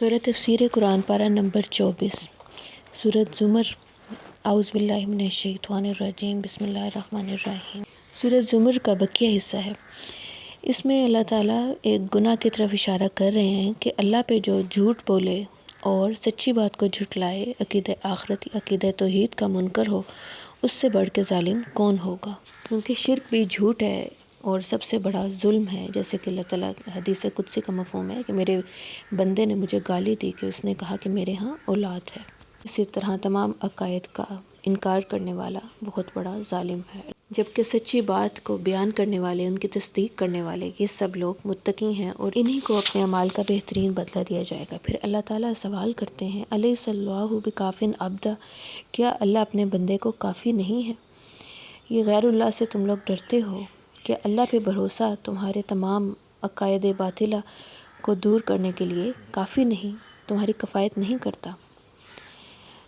سورہ تفسیر قرآن پارہ نمبر 24 سورۃ زمر۔ اعوذ باللہ من الشیطان الرجیم، بسم اللہ الرحمن الرحیم۔ سورۃ زمر کا بقیہ حصہ ہے۔ اس میں اللہ تعالیٰ ایک گناہ کی طرف اشارہ کر رہے ہیں کہ اللہ پہ جو جھوٹ بولے اور سچی بات کو جھٹلائے، عقیدہ آخرت، عقیدہ توحید کا منکر ہو، اس سے بڑھ کے ظالم کون ہوگا؟ کیونکہ شرک بھی جھوٹ ہے اور سب سے بڑا ظلم ہے، جیسے کہ اللہ تعالیٰ حدیث قدسی کا مفہوم ہے کہ میرے بندے نے مجھے گالی دی کہ اس نے کہا کہ میرے ہاں اولاد ہے۔ اسی طرح تمام عقائد کا انکار کرنے والا بہت بڑا ظالم ہے، جبکہ سچی بات کو بیان کرنے والے، ان کی تصدیق کرنے والے، یہ سب لوگ متقی ہیں اور انہی کو اپنے اعمال کا بہترین بدلہ دیا جائے گا۔ پھر اللہ تعالیٰ سوال کرتے ہیں، الیس اللہ بکافٍ عبدہ، کیا اللہ اپنے بندے کو کافی نہیں ہے؟ یہ غیر اللہ سے تم لوگ ڈرتے ہو کہ اللہ پہ بھروسہ تمہارے تمام عقائد باطلہ کو دور کرنے کے لیے کافی نہیں، تمہاری کفایت نہیں کرتا؟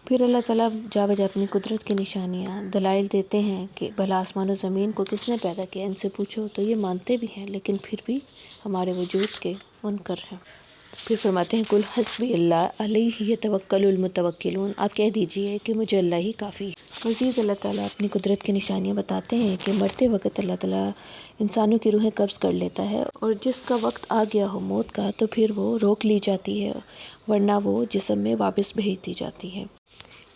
پھر اللہ تعالیٰ جا بجا اپنی قدرت کی نشانیاں، دلائل دیتے ہیں کہ بھلا آسمان و زمین کو کس نے پیدا کیا، ان سے پوچھو تو یہ مانتے بھی ہیں، لیکن پھر بھی ہمارے وجود کے منکر ہیں۔ پھر فرماتے ہیں، قل حسبی اللہ علیہ یتوکل المتوکلون، آپ کہہ دیجئے کہ مجھے اللہ ہی کافی ہے۔ مزید اللہ تعالیٰ اپنی قدرت کی نشانیاں بتاتے ہیں کہ مرتے وقت اللہ تعالیٰ انسانوں کی روحیں قبض کر لیتا ہے، اور جس کا وقت آ گیا ہو موت کا تو پھر وہ روک لی جاتی ہے، ورنہ وہ جسم میں واپس بھیج دی جاتی ہے۔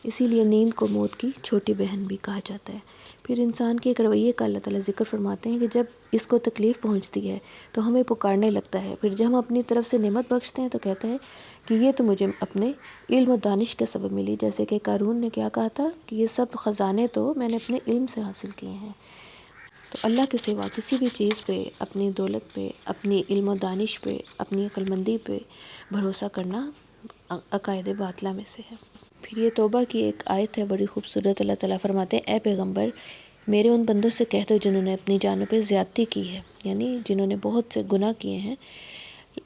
اسی لیے نیند کو موت کی چھوٹی بہن بھی کہا جاتا ہے۔ پھر انسان کے ایک رویے کا اللہ تعالیٰ ذکر فرماتے ہیں کہ جب اس کو تکلیف پہنچتی ہے تو ہمیں پکارنے لگتا ہے، پھر جب ہم اپنی طرف سے نعمت بخشتے ہیں تو کہتا ہے کہ یہ تو مجھے اپنے علم و دانش کے سبب ملی، جیسے کہ قارون نے کیا کہا تھا کہ یہ سب خزانے تو میں نے اپنے علم سے حاصل کیے ہیں۔ تو اللہ کے سوا کسی بھی چیز پہ، اپنی دولت پہ، اپنی علم و دانش پہ، اپنی عقل مندی پہ بھروسہ کرنا عقائد باطلہ میں سے ہے۔ پھر یہ توبہ کی ایک آیت ہے بڑی خوبصورت۔ اللہ تعالیٰ فرماتے ہیں، اے پیغمبر، میرے ان بندوں سے کہہ دو جنہوں نے اپنی جانوں پہ زیادتی کی ہے، یعنی جنہوں نے بہت سے گناہ کیے ہیں،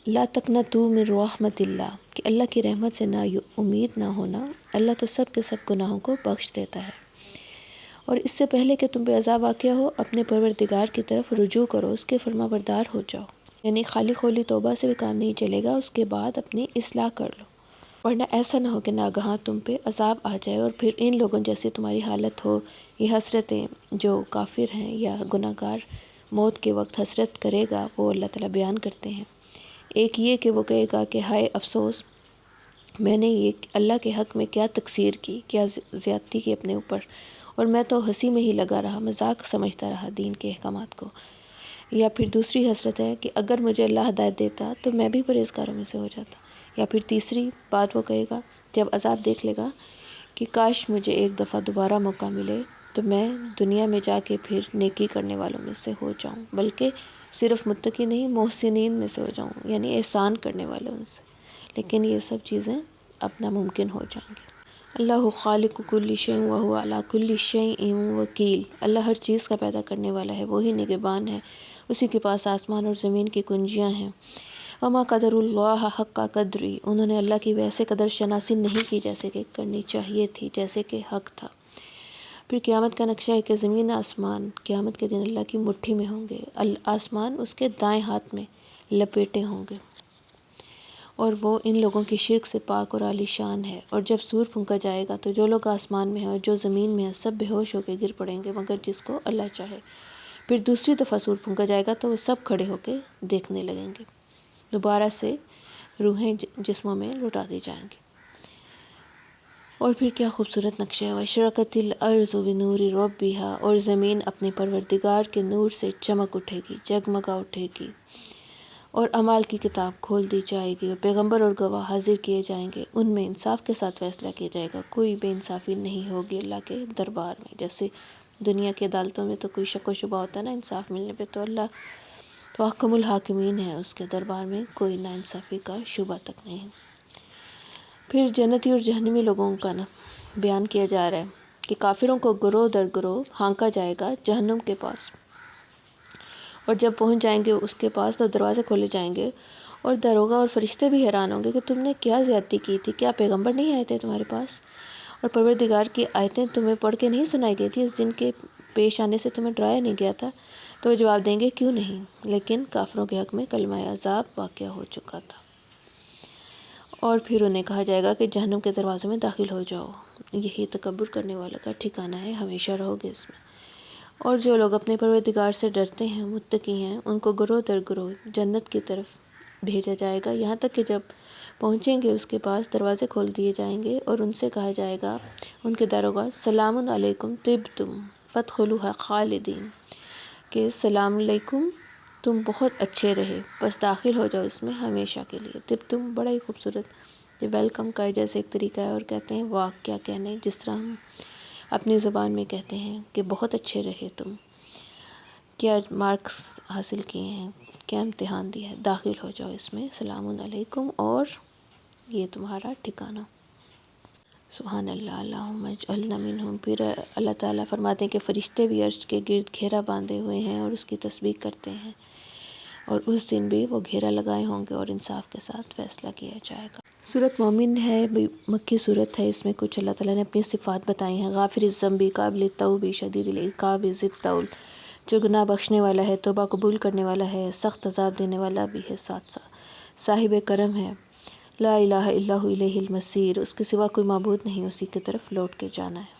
لا تقنطوا من رحمت اللہ، کہ اللہ کی رحمت سے نا امید نہ ہونا، اللہ تو سب کے سب گناہوں کو بخش دیتا ہے۔ اور اس سے پہلے کہ تم پہ عذاب واقع ہو، اپنے پروردگار کی طرف رجوع کرو، اس کے فرما بردار ہو جاؤ، یعنی خالی خولی توبہ سے بھی کام نہیں چلے گا، اس کے بعد اپنی اصلاح کر لو، ورنہ ایسا نہ ہو کہ ناگہاں تم پہ عذاب آ جائے اور پھر ان لوگوں جیسی تمہاری حالت ہو۔ یہ حسرتیں جو کافر ہیں یا گناہ گار موت کے وقت حسرت کرے گا، وہ اللہ تعالیٰ بیان کرتے ہیں۔ ایک یہ کہ وہ کہے گا کہ ہائے افسوس، میں نے یہ اللہ کے حق میں کیا تقصیر کی، کیا زیادتی کی اپنے اوپر، اور میں تو ہنسی میں ہی لگا رہا، مذاق سمجھتا رہا دین کے احکامات کو۔ یا پھر دوسری حسرت ہے کہ اگر مجھے اللہ ہدایت دیتا تو میں بھی پرہیزگاروں میں سے ہو جاتا۔ یا پھر تیسری بات وہ کہے گا جب عذاب دیکھ لے گا کہ کاش مجھے ایک دفعہ دوبارہ موقع ملے تو میں دنیا میں جا کے پھر نیکی کرنے والوں میں سے ہو جاؤں، بلکہ صرف متقی نہیں، محسنین میں سے ہو جاؤں، یعنی احسان کرنے والوں میں سے۔ لیکن یہ سب چیزیں اب ناممکن ہو جائیں گی۔ اللہ خالق کل شیء وہو علی کل شیء وکیل، اللہ ہر چیز کا پیدا کرنے والا ہے، وہی نگہبان ہے، اسی کے پاس آسمان اور زمین کی کنجیاں ہیں۔ وما قدر اللہ حق قدری، انہوں نے اللہ کی ویسے قدر شناسی نہیں کی جیسے کہ کرنی چاہیے تھی، جیسے کہ حق تھا۔ پھر قیامت کا نقشہ ہے کہ زمین آسمان قیامت کے دن اللہ کی مٹھی میں ہوں گے، آسمان اس کے دائیں ہاتھ میں لپیٹے ہوں گے، اور وہ ان لوگوں کی شرک سے پاک اور عالی شان ہے۔ اور جب سور پھونکا جائے گا تو جو لوگ آسمان میں ہیں اور جو زمین میں ہیں سب بے ہوش ہو کے گر پڑیں گے مگر جس کو اللہ چاہے۔ پھر دوسری دفعہ سور پھونکا جائے گا تو وہ سب کھڑے ہو کے دیکھنے لگیں گے، دوبارہ سے روحیں جسموں میں لوٹا دی جائیں گی۔ اور پھر کیا خوبصورت نقشہ ہے، وَأَشْرَقَتِ الْأَرْضُ بِنُورِ رَبِّهَا، اور زمین اپنے پروردگار کے نور سے چمک اٹھے گی، جگمگا اٹھے گی، اور اعمال کی کتاب کھول دی جائے گی، اور پیغمبر اور گواہ حاضر کیے جائیں گے، ان میں انصاف کے ساتھ فیصلہ کیا جائے گا، کوئی بے انصافی نہیں ہوگی اللہ کے دربار میں۔ جیسے دنیا کی عدالتوں میں تو کوئی شک و شبہ ہوتا ہے نا انصاف ملنے پہ، تو اللہ تو احکم الحاکمین ہے، اس کے دربار میں کوئی ناانصافی کا شبہ تک نہیں۔ پھر جنتی اور جہنمی لوگوں کا بیان کیا جا رہا ہے کہ کافروں کو گروہ در گروہ ہانکا جائے گا جہنم کے پاس، اور جب پہنچ جائیں گے اس کے پاس تو دروازے کھولے جائیں گے، اور داروغہ اور فرشتے بھی حیران ہوں گے کہ تم نے کیا زیادتی کی تھی، کیا پیغمبر نہیں آئے تھے تمہارے پاس، اور پروردگار کی آیتیں تمہیں پڑھ کے نہیں سنائی گئی تھی، اس دن کے پیش آنے سے تمہیں ڈرایا نہیں گیا تھا؟ تو وہ جواب دیں گے کیوں نہیں، لیکن کافروں کے حق میں کلمہ عذاب واقع ہو چکا تھا۔ اور پھر انہیں کہا جائے گا کہ جہنم کے دروازے میں داخل ہو جاؤ، یہی تکبر کرنے والا کا ٹھکانہ ہے، ہمیشہ رہو گے اس میں۔ اور جو لوگ اپنے پروردگار سے ڈرتے ہیں، متقی ہیں، ان کو گروہ در گروہ جنت کی طرف بھیجا جائے گا، یہاں تک کہ جب پہنچیں گے اس کے پاس دروازے کھول دیے جائیں گے اور ان سے کہا جائے گا، ان کے داروغہ، سلام علیکم طبتم فادخلوها خالدین، کہ سلام علیکم، تم بہت اچھے رہے، بس داخل ہو جاؤ اس میں ہمیشہ کے لیے۔ طبتم بڑا ہی خوبصورت یہ ویلکم کا جیسے ایک طریقہ ہے، اور کہتے ہیں واہ کیا کہنے، جس طرح ہم اپنی زبان میں کہتے ہیں کہ بہت اچھے رہے تم، کیا مارکس حاصل کیے ہیں، کیا امتحان دیا ہے، داخل ہو جاؤ اس میں، سلام علیکم، اور یہ تمہارا ٹھکانہ۔ سبحان اللہ، اللہم اجعلنا منہم۔ پھر اللہ تعالیٰ فرماتے ہیں کہ فرشتے بھی عرش کے گرد گھیرا باندھے ہوئے ہیں اور اس کی تسبیح کرتے ہیں، اور اس دن بھی وہ گھیرا لگائے ہوں گے اور انصاف کے ساتھ فیصلہ کیا جائے گا۔ سورۃ مومن ہے، مکی صورت ہے، اس میں کچھ اللہ تعالیٰ نے اپنی صفات بتائی ہیں۔ غافر الذنب، قابل التوب، شدید العقاب، ذی الطول، جو گناہ بخشنے والا ہے، توبہ قبول کرنے والا ہے، سخت عذاب دینے والا بھی ہے، ساتھ ساتھ صاحب کرم ہے، لا الہ الا ہو الیہ المصیر، اس کے سوا کوئی معبود نہیں، اسی کی طرف لوٹ کے جانا ہے۔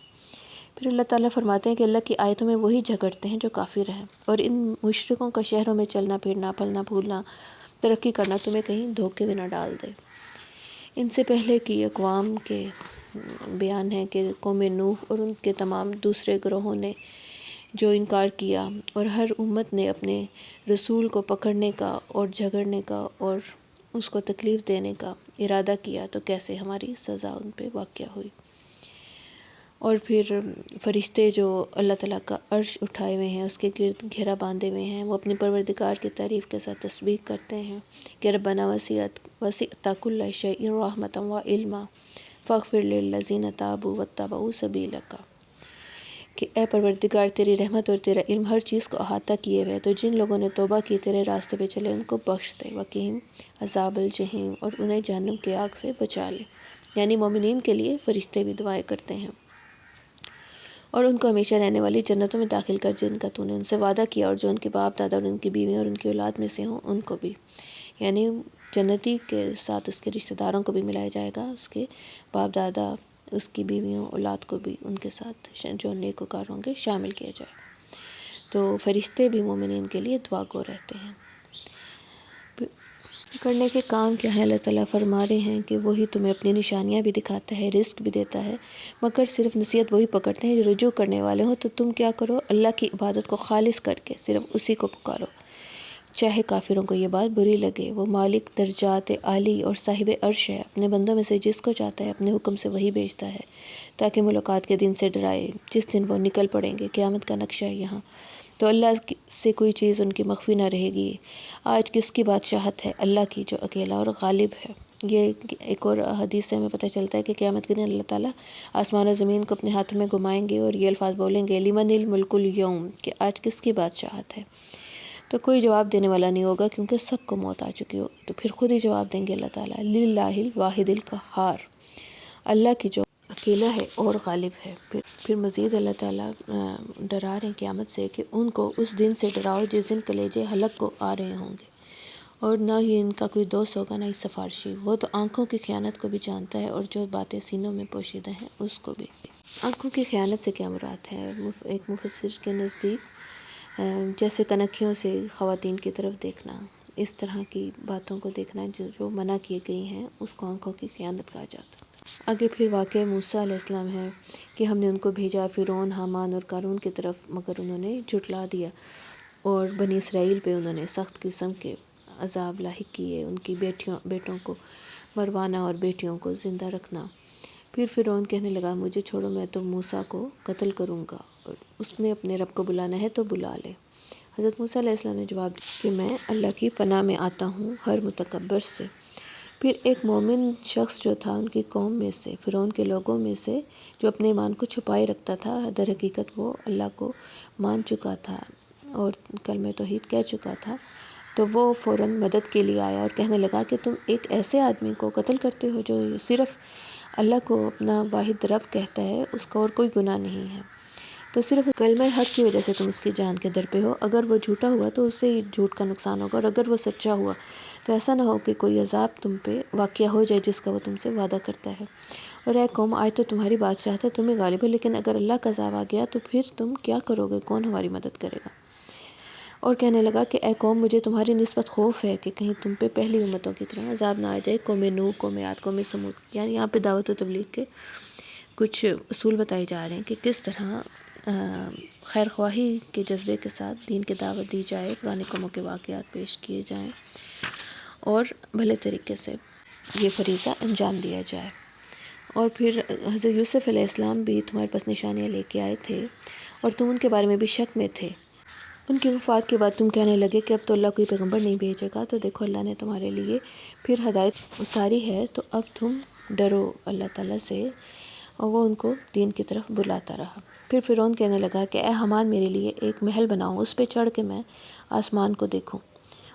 پھر اللہ تعالیٰ فرماتے ہیں کہ اللہ کی آیتوں میں وہی جھگڑتے ہیں جو کافر ہیں، اور ان مشرکوں کا شہروں میں چلنا پھرنا، پلنا پھولنا، ترقی کرنا تمہیں کہیں دھوکے میں نہ ڈال دے۔ ان سے پہلے کی اقوام کے بیان ہے کہ قوم نوح اور ان کے تمام دوسرے گروہوں نے جو انکار کیا، اور ہر امت نے اپنے رسول کو پکڑنے کا اور جھگڑنے کا اور اس کو تکلیف دینے کا ارادہ کیا، تو کیسے ہماری سزا ان پہ واقع ہوئی۔ اور پھر فرشتے جو اللہ تعالیٰ کا عرش اٹھائے ہوئے ہیں، اس کے گرد گھیرا باندھے ہوئے ہیں، وہ اپنے پروردگار کی تعریف کے ساتھ تسبیح کرتے ہیں کہ ربنا وسعت کل شیء رحمۃ وعلما فاغفر للذین تابوا واتبعوا سبیلک، کہ اے پروردگار تیری رحمت اور تیرا علم ہر چیز کو احاطہ کیے ہوئے، تو جن لوگوں نے توبہ کی، تیرے راستے پہ چلے، ان کو بخش دے، وقہم عذاب الجحیم، اور انہیں جہنم کی آگ سے بچا لے۔ یعنی مومنین کے لیے فرشتے بھی دعائیں کرتے ہیں، اور ان کو ہمیشہ رہنے والی جنتوں میں داخل کر جن کا تو نے ان سے وعدہ کیا، اور جو ان کے باپ دادا اور ان کی بیوی اور ان کی اولاد میں سے ہوں ان کو بھی، یعنی جنتی کے ساتھ اس کے رشتہ داروں کو بھی ملایا جائے گا، اس کے باپ دادا، اس کی بیویوں، اولاد کو بھی ان کے ساتھ جو نیکوکار ہوں گے شامل کیا جائے گا۔ تو فرشتے بھی مومنین کے لیے دعا گو رہتے ہیں۔ کرنے کے کام کیا ہے؟ اللہ تعالیٰ فرما رہے ہیں کہ وہی تمہیں اپنی نشانیاں بھی دکھاتا ہے، رزق بھی دیتا ہے، مگر صرف نصیحت وہی پکڑتے ہیں جو رجوع کرنے والے ہوں۔ تو تم کیا کرو؟ اللہ کی عبادت کو خالص کر کے صرف اسی کو پکارو، چاہے کافروں کو یہ بات بری لگے۔ وہ مالک درجات عالی اور صاحب عرش ہے، اپنے بندوں میں سے جس کو چاہتا ہے اپنے حکم سے وہی بھیجتا ہے تاکہ ملاقات کے دن سے ڈرائے، جس دن وہ نکل پڑیں گے۔ قیامت کا نقشہ ہے یہاں، تو اللہ سے کوئی چیز ان کی مخفی نہ رہے گی۔ آج کس کی بادشاہت ہے؟ اللہ کی، جو اکیلا اور غالب ہے۔ یہ ایک اور حدیث سے ہمیں پتہ چلتا ہے کہ قیامت کے دن اللہ تعالیٰ آسمان و زمین کو اپنے ہاتھوں میں گھمائیں گے اور یہ الفاظ بولیں گے، لمن الملک اليوم، کہ آج کس کی بادشاہت ہے؟ تو کوئی جواب دینے والا نہیں ہوگا، کیونکہ سب کو موت آ چکی ہوگی، تو پھر خود ہی جواب دیں گے اللہ تعالیٰ، للہ الواحد القہار، اللہ کی جو اکیلا ہے اور غالب ہے۔ پھر مزید اللہ تعالیٰ ڈرا رہے ہیں قیامت سے کہ ان کو اس دن سے ڈراؤ جس دن کلیجے حلق کو آ رہے ہوں گے، اور نہ ہی ان کا کوئی دوست ہوگا، نہ ہی سفارشی۔ وہ تو آنکھوں کی خیانت کو بھی جانتا ہے، اور جو باتیں سینوں میں پوشیدہ ہیں اس کو بھی۔ آنکھوں کی خیانت سے کیا مراد ہے؟ ایک مفسر کے نزدیک جیسے کنکھیوں سے خواتین کی طرف دیکھنا، اس طرح کی باتوں کو دیکھنا جو منع کی گئی ہیں، اس کو آنکھوں کی خیانت کہا جاتا ہے۔ آگے پھر واقعہ موسیٰ علیہ السلام ہے کہ ہم نے ان کو بھیجا فرعون، حامان اور قارون کی طرف، مگر انہوں نے جھٹلا دیا، اور بنی اسرائیل پہ انہوں نے سخت قسم کے عذاب لاحق کیے، ان کی بیٹوں کو مروانا اور بیٹیوں کو زندہ رکھنا۔ پھر فرعون کہنے لگا، مجھے چھوڑو، میں تو موسیٰ کو قتل کروں گا، اور اس نے اپنے رب کو بلانا ہے تو بلا لے۔ حضرت موسیٰ علیہ السلام نے جواب دیا کہ میں اللہ کی پناہ میں آتا ہوں ہر متکبر سے۔ پھر ایک مومن شخص جو تھا ان کی قوم میں سے، فرعون کے لوگوں میں سے، جو اپنے ایمان کو چھپائے رکھتا تھا، در حقیقت وہ اللہ کو مان چکا تھا اور کلمہ توحید کہہ چکا تھا، تو وہ فوراً مدد کے لیے آیا اور کہنے لگا کہ تم ایک ایسے آدمی کو قتل کرتے ہو جو صرف اللہ کو اپنا واحد رب کہتا ہے، اس کا اور کوئی گناہ نہیں ہے۔ تو صرف کلمہ حق کی وجہ سے تم اس کی جان کے در پہ ہو۔ اگر وہ جھوٹا ہوا تو اس سے ہی جھوٹ کا نقصان ہوگا، اور اگر وہ سچا ہوا تو ایسا نہ ہو کہ کوئی عذاب تم پہ واقع ہو جائے جس کا وہ تم سے وعدہ کرتا ہے۔ اور اے قوم، آج تو تمہاری بادشاہت ہے، تمہیں غالب ہو، لیکن اگر اللہ کا عذاب آ گیا تو پھر تم کیا کرو گے؟ کون ہماری مدد کرے گا؟ اور کہنے لگا کہ اے قوم، مجھے تمہاری نسبت خوف ہے کہ کہیں تم پہ پہلی امتوں کی طرح عذاب نہ آ جائے، قوم نوح، قوم عاد، قوم سمود۔ یعنی یہاں پہ دعوت و تبلیغ کے کچھ اصول بتائے جا رہے ہیں کہ کس طرح خیر خواہی کے جذبے کے ساتھ دین کی دعوت دی جائے، پرانے قوموں کے واقعات پیش کیے جائیں اور بھلے طریقے سے یہ فریضہ انجام دیا جائے۔ اور پھر حضرت یوسف علیہ السلام بھی تمہارے پاس نشانیاں لے کے آئے تھے اور تم ان کے بارے میں بھی شک میں تھے۔ ان کی وفات کے بعد تم کہنے لگے کہ اب تو اللہ کوئی پیغمبر نہیں بھیجے گا، تو دیکھو اللہ نے تمہارے لیے پھر ہدایت اتاری ہے، تو اب تم ڈرو اللہ تعالیٰ سے۔ اور وہ ان کو دین کی طرف بلاتا رہا۔ پھر فرعون کہنے لگا کہ اے حامان، میرے لیے ایک محل بناؤ، اس پہ چڑھ کے میں آسمان کو دیکھوں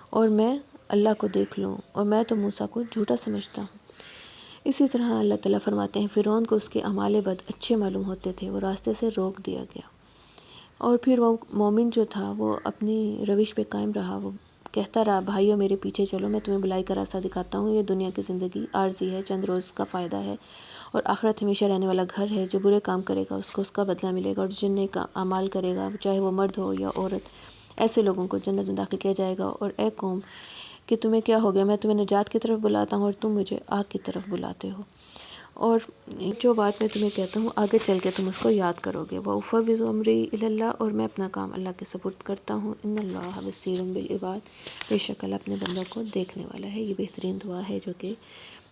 اور میں اللہ کو دیکھ لوں، اور میں تو موسیٰ کو جھوٹا سمجھتا ہوں۔ اسی طرح اللہ تعالیٰ فرماتے ہیں فرعون کو اس کے اعمال بد اچھے معلوم ہوتے تھے، وہ راستے سے روک دیا گیا۔ اور پھر وہ مومن جو تھا وہ اپنی روش پہ قائم رہا، وہ کہتا رہا بھائیو میرے پیچھے چلو، میں تمہیں بلائی کا راستہ دکھاتا ہوں۔ یہ دنیا کی زندگی عارضی ہے، چند روز کا فائدہ ہے، اور آخرت ہمیشہ رہنے والا گھر ہے۔ جو برے کام کرے گا اس کو اس کا بدلہ ملے گا، اور جن نیک اعمال کرے گا چاہے وہ مرد ہو یا عورت، ایسے لوگوں کو جنت میں داخل کیا جائے گا۔ اور اے قوم، کہ تمہیں کیا ہو گیا؟ میں تمہیں نجات کی طرف بلاتا ہوں اور تم مجھے آگ کی طرف بلاتے ہو، اور جو بات میں تمہیں کہتا ہوں آگے چل کے تم اس کو یاد کرو گے۔ وَأُفَوِّضُ أَمْرِي إِلَى اللَّهِ، اور میں اپنا کام اللہ کے سپرد کرتا ہوں۔ إِنَّ اللَّهَ بَصِيرٌ بِالْعِبَادِ، بے شک اللہ اپنے بندوں کو دیکھنے والا ہے۔ یہ بہترین دعا ہے جو کہ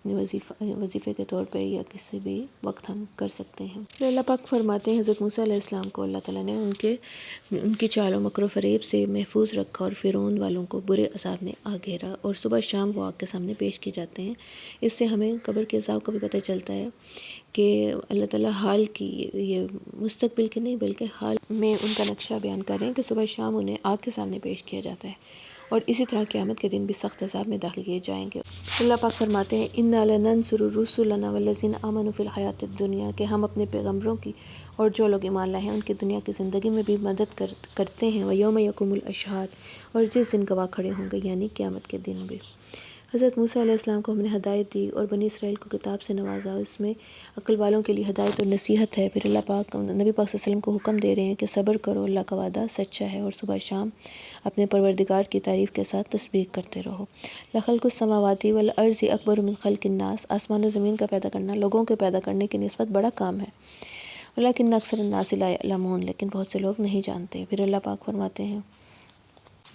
وظیفے کے طور پہ یا کسی بھی وقت ہم کر سکتے ہیں۔ پھر اللہ پاک فرماتے ہیں حضرت موسیٰ علیہ السلام کو اللہ تعالیٰ نے ان کی چال و مکر و فریب سے محفوظ رکھا، اور فرعون والوں کو برے عذاب نے آ گھیرا، اور صبح شام وہ آگ کے سامنے پیش کیے جاتے ہیں۔ اس سے ہمیں قبر کے عذاب کا بھی پتہ چلتا ہے کہ اللہ تعالیٰ حال کی، یہ مستقبل کے نہیں بلکہ حال میں ان کا نقشہ بیان کر رہے ہیں کہ صبح شام انہیں آگ کے سامنے پیش کیا جاتا ہے، اور اسی طرح قیامت کے دن بھی سخت عذاب میں داخل کیے جائیں گے۔ اللہ پاک فرماتے ہیں اِنَّا لَنَنصُرُ رُسُلَنَا وَالَّذِينَ آمَنُوا فِي الْحَيَاةِ الدُّنْيَا، کہ ہم اپنے پیغمبروں کی اور جو لوگ ایمان لائے ہیں ان کی دنیا کی زندگی میں بھی مدد کرتے ہیں۔ وَيَوْمَ يَقُومُ الْأَشْهَادُ، اور جس دن گواہ کھڑے ہوں گے یعنی قیامت کے دن بھی۔ حضرت موسیٰ علیہ السلام کو ہم نے ہدایت دی اور بنی اسرائیل کو کتاب سے نوازا، اس میں عقل والوں کے لیے ہدایت اور نصیحت ہے۔ پھر اللہ پاک نبی پاک صلی اللہ علیہ وسلم کو حکم دے رہے ہیں کہ صبر کرو، اللہ کا وعدہ سچا ہے، اور صبح شام اپنے پروردگار کی تعریف کے ساتھ تسبیح کرتے رہو۔ لَخَلْقُ السَّمَاوَاتِ وَالْأَرْضِ أَكْبَرُ مِنْ خَلْقِ النَّاسِ، آسمان و زمین کا پیدا کرنا لوگوں کے پیدا کرنے کی نسبت بڑا کام ہے۔ وَلَكِنَّ أَكْثَرَ النَّاسِ لَا يَعْلَمُونَ، لیکن بہت سے لوگ نہیں جانتے۔ پھر اللہ پاک فرماتے ہیں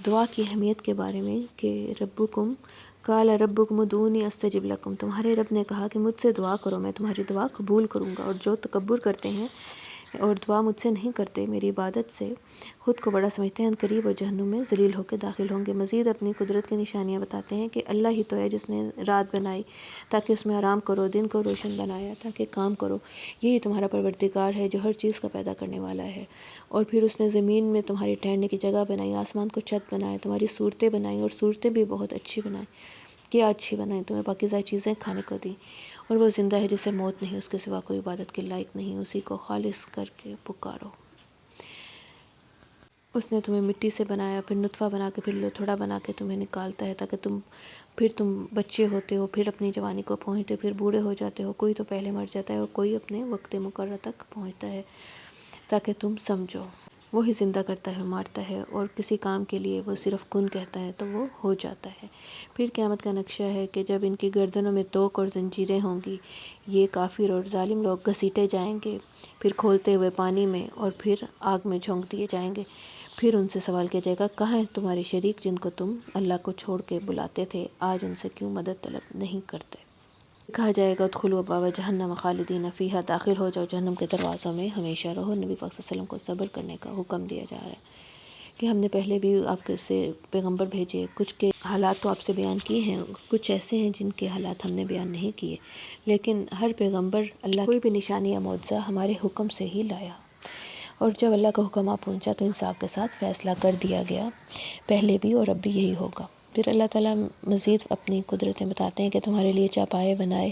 دعا کی اہمیت کے بارے میں کہ ربکم قال ربکم ادعونی استجب لکم، تمہارے رب نے کہا کہ مجھ سے دعا کرو، میں تمہاری دعا قبول کروں گا۔ اور جو تکبر کرتے ہیں اور دعا مجھ سے نہیں کرتے، میری عبادت سے خود کو بڑا سمجھتے ہیں، ان قریب و جہنم میں ذلیل ہو کے داخل ہوں گے۔ مزید اپنی قدرت کی نشانیاں بتاتے ہیں کہ اللہ ہی تو ہے جس نے رات بنائی تاکہ اس میں آرام کرو، دن کو روشن بنایا تاکہ کام کرو، یہی تمہارا پروردگار ہے جو ہر چیز کا پیدا کرنے والا ہے۔ اور پھر اس نے زمین میں تمہاری ٹھہرنے کی جگہ بنائی، آسمان کو چھت بنایا، تمہاری صورتیں بنائیں، اور صورتیں بھی بہت اچھی بنائیں، کیا اچھی بنائیں، تمہیں پاکیزہ چیزیں کھانے کو دیں۔ اور وہ زندہ ہے جسے موت نہیں، اس کے سوا کوئی عبادت کے لائق نہیں، اسی کو خالص کر کے پکارو۔ اس نے تمہیں مٹی سے بنایا، پھر نطفہ بنا کے، پھر لوتھڑا بنا کے تمہیں نکالتا ہے تاکہ تم بچے ہوتے ہو، پھر اپنی جوانی کو پہنچتے ہو، پھر بوڑھے ہو جاتے ہو، کوئی تو پہلے مر جاتا ہے اور کوئی اپنے وقت مقرر تک پہنچتا ہے تاکہ تم سمجھو۔ وہی زندہ کرتا ہے، مارتا ہے، اور کسی کام کے لیے وہ صرف کن کہتا ہے تو وہ ہو جاتا ہے۔ پھر قیامت کا نقشہ ہے کہ جب ان کی گردنوں میں توق اور زنجیریں ہوں گی، یہ کافر اور ظالم لوگ گھسیٹے جائیں گے، پھر کھولتے ہوئے پانی میں اور پھر آگ میں جھونک دیے جائیں گے۔ پھر ان سے سوال کیا جائے گا کہاں ہیں تمہارے شریک جن کو تم اللہ کو چھوڑ کے بلاتے تھے، آج ان سے کیوں مدد طلب نہیں کرتے؟ کہا جائے گا ادخلوا ابواب جہنم خالدین فیہا، داخل ہو جاؤ جہنم کے دروازوں میں ہمیشہ رہو۔ نبی پاک صلی اللہ علیہ وسلم کو صبر کرنے کا حکم دیا جا رہا ہے کہ ہم نے پہلے بھی آپ سے پیغمبر بھیجے، کچھ کے حالات تو آپ سے بیان کیے ہیں، کچھ ایسے ہیں جن کے حالات ہم نے بیان نہیں کیے، لیکن ہر پیغمبر اللہ کوئی بھی نشانی یا معجزہ ہمارے حکم سے ہی لایا، اور جب اللہ کا حکم آ پہنچا تو انصاف کے ساتھ فیصلہ کر دیا گیا، پہلے بھی اور اب بھی یہی ہوگا۔ پھر اللہ تعالیٰ مزید اپنی قدرتیں بتاتے ہیں کہ تمہارے لیے چوپائے بنائے،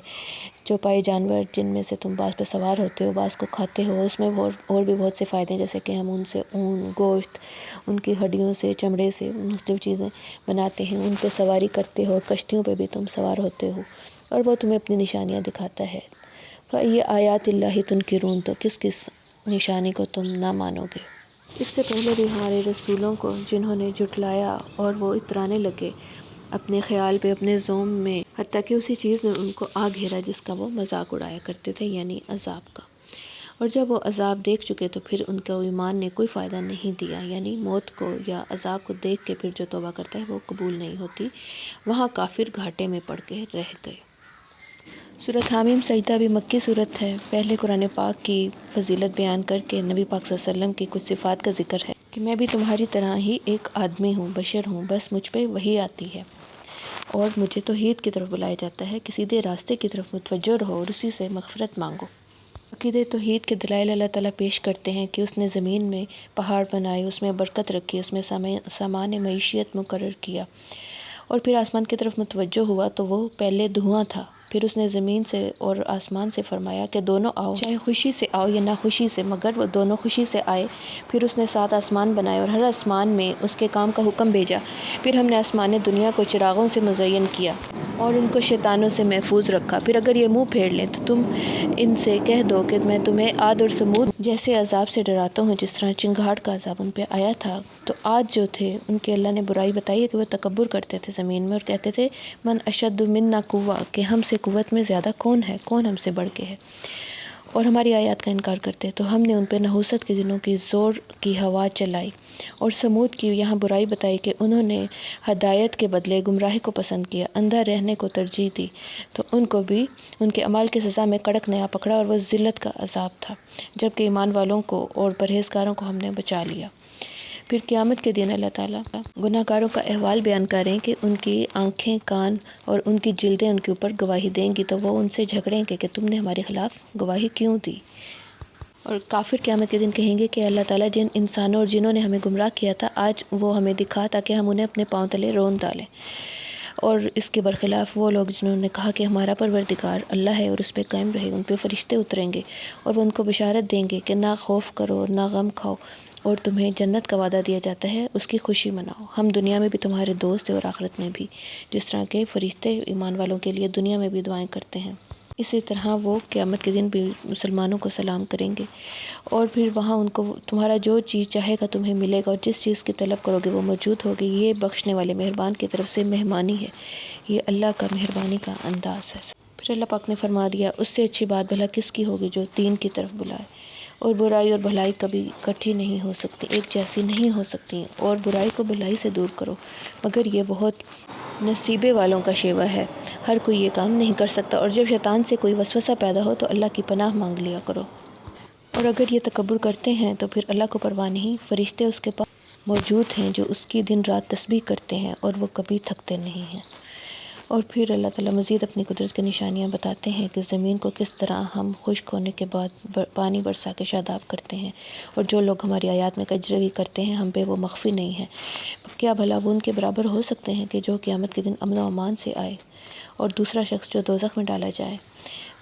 چوپائے جانور جن میں سے تم بعض پہ سوار ہوتے ہو، بعض کو کھاتے ہو، اس میں اور بھی بہت سے فائدے ہیں، جیسے کہ ہم ان سے اون، گوشت، ان کی ہڈیوں سے، چمڑے سے مختلف چیزیں بناتے ہیں، ان پہ سواری کرتے ہو، اور کشتیوں پہ بھی تم سوار ہوتے ہو، اور وہ تمہیں اپنی نشانیاں دکھاتا ہے۔ یہ آیات اللہ تنکرون، تو کس کس نشانی کو تم نہ مانو گے؟ اس سے پہلے بھی ہمارے رسولوں کو جنہوں نے جھٹلایا اور وہ اترانے لگے اپنے خیال پہ، اپنے زوم میں، حتیٰ کہ اسی چیز نے ان کو آ گھیرا جس کا وہ مذاق اڑایا کرتے تھے، یعنی عذاب کا۔ اور جب وہ عذاب دیکھ چکے تو پھر ان کا ایمان نے کوئی فائدہ نہیں دیا، یعنی موت کو یا عذاب کو دیکھ کے پھر جو توبہ کرتا ہے وہ قبول نہیں ہوتی، وہاں کافر گھاٹے میں پڑ کے رہ گئے۔ سورۃ حامیم سجدہ بھی مکی صورت ہے۔ پہلے قرآن پاک کی فضیلت بیان کر کے نبی پاک صلی اللہ علیہ وسلم کی کچھ صفات کا ذکر ہے کہ میں بھی تمہاری طرح ہی ایک آدمی ہوں، بشر ہوں، بس مجھ پہ وحی آتی ہے اور مجھے توحید کی طرف بلایا جاتا ہے کہ سیدھے راستے کی طرف متوجہ رہو اور اسی سے مغفرت مانگو۔ عقیدہ توحید کے دلائل اللہ تعالیٰ پیش کرتے ہیں کہ اس نے زمین میں پہاڑ بنائے، اس میں برکت رکھی، اس میں سامان معیشت مقرر کیا، اور پھر آسمان کی طرف متوجہ ہوا تو وہ پہلے دھواں تھا، پھر اس نے زمین سے اور آسمان سے فرمایا کہ دونوں آؤ، چاہے خوشی سے آؤ یا ناخوشی سے، مگر وہ دونوں خوشی سے آئے۔ پھر اس نے 7 آسمان بنائے اور ہر آسمان میں اس کے کام کا حکم بھیجا۔ پھر ہم نے آسمان دنیا کو چراغوں سے مزین کیا اور ان کو شیطانوں سے محفوظ رکھا۔ پھر اگر یہ منہ پھیر لیں تو تم ان سے کہہ دو کہ میں تمہیں عاد اور ثمود جیسے عذاب سے ڈراتا ہوں جس طرح چنگھاڑ کا عذاب ان پہ آیا تھا۔ تو عاد جو تھے ان کے اللہ نے برائی بتائی ہے کہ وہ تکبر کرتے تھے زمین میں اور کہتے تھے من اشد منا قوہ، کہ ہم سے قوت میں زیادہ کون ہے، کون ہم سے بڑھ کے ہے، اور ہماری آیات کا انکار کرتے۔ تو ہم نے ان پہ نحوست کے دنوں کی زور کی ہوا چلائی۔ اور سمود کی یہاں برائی بتائی کہ انہوں نے ہدایت کے بدلے گمراہی کو پسند کیا، اندھا رہنے کو ترجیح دی، تو ان کو بھی ان کے اعمال کی سزا میں کڑک نیا پکڑا اور وہ ذلت کا عذاب تھا، جبکہ ایمان والوں کو اور پرہیزگاروں کو ہم نے بچا لیا۔ پھر قیامت کے دن اللہ تعالیٰ گناہ گاروں کا احوال بیان کریں کہ ان کی آنکھیں، کان اور ان کی جلدیں ان کے اوپر گواہی دیں گی، تو وہ ان سے جھگڑیں گے کہ تم نے ہمارے خلاف گواہی کیوں دی؟ اور کافر قیامت کے دن کہیں گے کہ اللہ تعالیٰ جن انسانوں اور جنہوں نے ہمیں گمراہ کیا تھا آج وہ ہمیں دکھا تاکہ ہم انہیں اپنے پاؤں تلے رون ڈالیں۔ اور اس کے برخلاف وہ لوگ جنہوں نے کہا کہ ہمارا پروردگار اللہ ہے اور اس پہ قائم رہے، ان پہ فرشتے اتریں گے اور وہ ان کو بشارت دیں گے کہ نہ خوف کرو اور نہ غم کھاؤ، اور تمہیں جنت کا وعدہ دیا جاتا ہے، اس کی خوشی مناؤ، ہم دنیا میں بھی تمہارے دوست ہیں اور آخرت میں بھی، جس طرح کے فرشتے ایمان والوں کے لیے دنیا میں بھی دعائیں کرتے ہیں، اسی طرح وہ قیامت کے دن بھی مسلمانوں کو سلام کریں گے، اور پھر وہاں ان کو تمہارا جو چیز چاہے گا تمہیں ملے گا، اور جس چیز کی طلب کرو گے وہ موجود ہوگی۔ یہ بخشنے والے مہربان کی طرف سے مہمانی ہے، یہ اللہ کا مہربانی کا انداز ہے۔ پھر اللہ پاک نے فرما دیا اس سے اچھی بات بھلا کس کی ہوگی جو دین کی طرف بلائے، اور برائی اور بھلائی کبھی اکٹھی نہیں ہو سکتی، ایک جیسی نہیں ہو سکتی، اور برائی کو بھلائی سے دور کرو، مگر یہ بہت نصیبے والوں کا شیوہ ہے، ہر کوئی یہ کام نہیں کر سکتا۔ اور جب شیطان سے کوئی وسوسہ پیدا ہو تو اللہ کی پناہ مانگ لیا کرو، اور اگر یہ تکبر کرتے ہیں تو پھر اللہ کو پرواہ نہیں، فرشتے اس کے پاس موجود ہیں جو اس کی دن رات تسبیح کرتے ہیں اور وہ کبھی تھکتے نہیں ہیں۔ اور پھر اللہ تعالیٰ مزید اپنی قدرت کی نشانیاں بتاتے ہیں کہ زمین کو کس طرح ہم خشک ہونے کے بعد پانی برسا کے شاداب کرتے ہیں، اور جو لوگ ہماری آیات میں کجروی کرتے ہیں ہم پہ وہ مخفی نہیں ہے۔ کیا بھلا وہ ان کے برابر ہو سکتے ہیں کہ جو قیامت کے دن امن و امان سے آئے اور دوسرا شخص جو دوزخ میں ڈالا جائے؟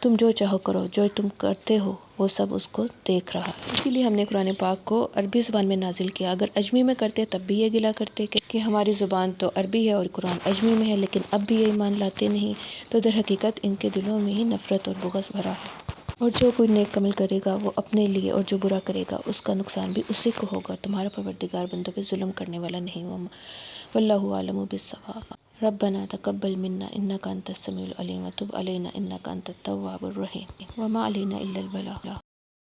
تم جو چاہو کرو، جو تم کرتے ہو وہ سب اس کو دیکھ رہا ہے۔ اسی لیے ہم نے قرآن پاک کو عربی زبان میں نازل کیا، اگر اجمی میں کرتے تب بھی یہ گلا کرتے کہ ہماری زبان تو عربی ہے اور قرآن اجمی میں ہے، لیکن اب بھی یہ ایمان لاتے نہیں، تو در حقیقت ان کے دلوں میں ہی نفرت اور بغض بھرا ہے۔ اور جو کوئی نیک عمل کرے گا وہ اپنے لیے، اور جو برا کرے گا اس کا نقصان بھی اسی کو ہوگا، تمہارا پروردگار بندوں پہ ظلم کرنے والا نہیں ہوا۔ واللہ اعلم بالصواب۔ ربنا تقبل منا انک انت السمیع العلیم وتب علینا انک انت التواب الرحیم وما علینا الا البلاغ۔